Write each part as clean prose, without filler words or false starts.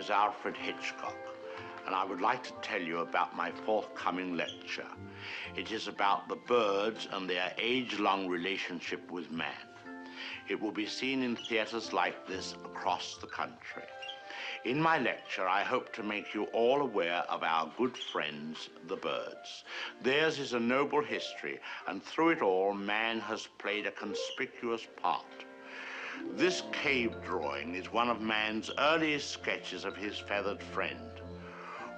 is Alfred Hitchcock, and I would like to tell you about my forthcoming lecture. It is about the birds and their age-long relationship with man. It will be seen in theaters like this across the country. In my lecture, I hope to make you all aware of our good friends, the birds. Theirs is a noble history, and through it all, man has played a conspicuous part. This cave drawing is one of man's earliest sketches of his feathered friend.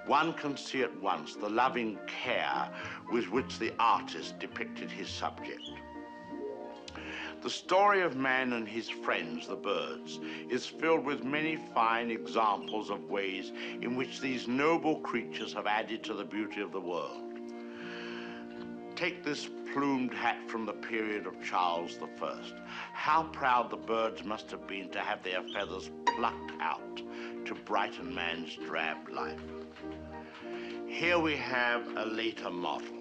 One can see at once the loving care with which the artist depicted his subject. The story of man and his friends, the birds, is filled with many fine examples of ways in which these noble creatures have added to the beauty of the world. Take this plumed hat from the period of Charles I. How proud the birds must have been to have their feathers plucked out to brighten man's drab life. Here we have a later model,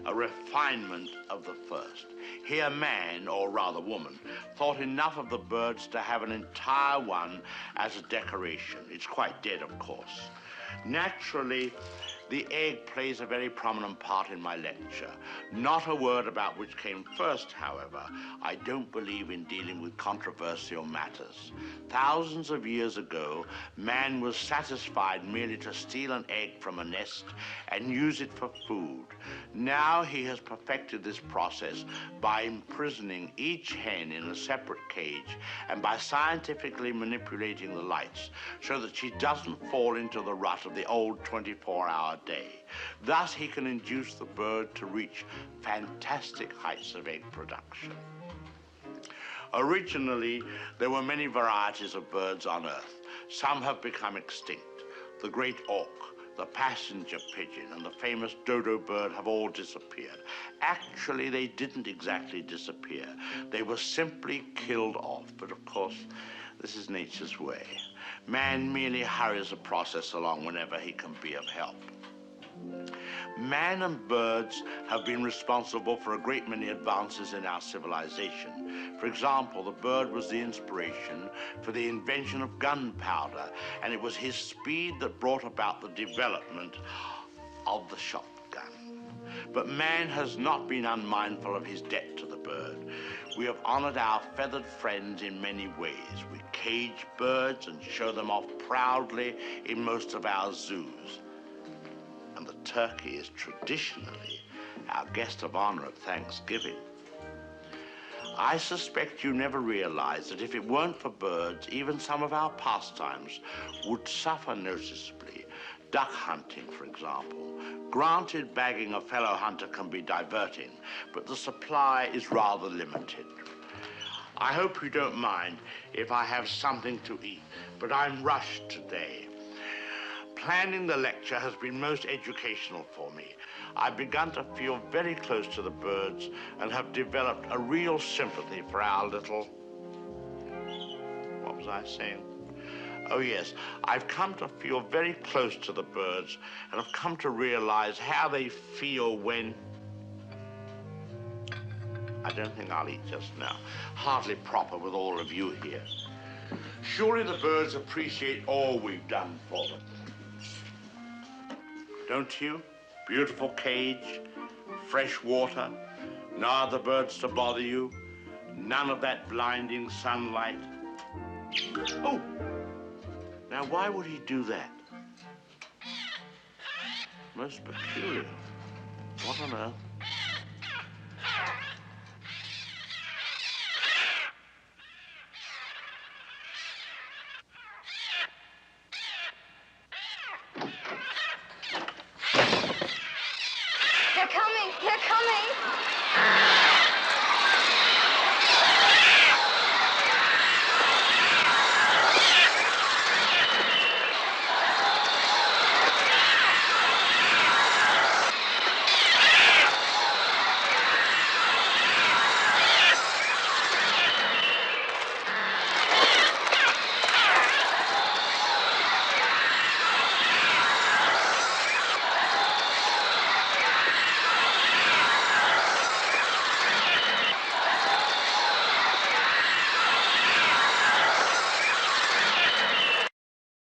a refinement of the first. Here man, or rather woman, thought enough of the birds to have an entire one as a decoration. It's quite dead, of course. Naturally, the egg plays a very prominent part in my lecture. Not a word about which came first, however. I don't believe in dealing with controversial matters. Thousands of years ago, man was satisfied merely to steal an egg from a nest and use it for food. Now he has perfected this process by imprisoning each hen in a separate cage and by scientifically manipulating the lights so that she doesn't fall into the rut of the old 24-hour day. Thus, he can induce the bird to reach fantastic heights of egg production. Originally, there were many varieties of birds on Earth. Some have become extinct. The great auk, the passenger pigeon, and the famous dodo bird have all disappeared. Actually, they didn't exactly disappear. They were simply killed off, but of course, this is nature's way. Man merely hurries the process along whenever he can be of help. Man and birds have been responsible for a great many advances in our civilization. For example, the bird was the inspiration for the invention of gunpowder, and it was his speed that brought about the development of the shotgun. But man has not been unmindful of his debt to the bird. We have honored our feathered friends in many ways. We cage birds and show them off proudly in most of our zoos. And the turkey is traditionally our guest of honor at Thanksgiving. I suspect you never realized that if it weren't for birds, even some of our pastimes would suffer noticeably. Duck hunting, for example. Granted, bagging a fellow hunter can be diverting, but the supply is rather limited. I hope you don't mind if I have something to eat, but I'm rushed today. Planning the lecture has been most educational for me. I've begun to feel very close to the birds and have developed a real sympathy for our little... What was I saying? Oh yes, I've come to feel very close to the birds and have come to realize how they feel when... I don't think I'll eat just now. Hardly proper with all of you here. Surely the birds appreciate all we've done for them. Don't you? Beautiful cage, fresh water, no other birds to bother you, none of that blinding sunlight. Oh, now why would he do that? Most peculiar. What on earth? They're coming! They're coming!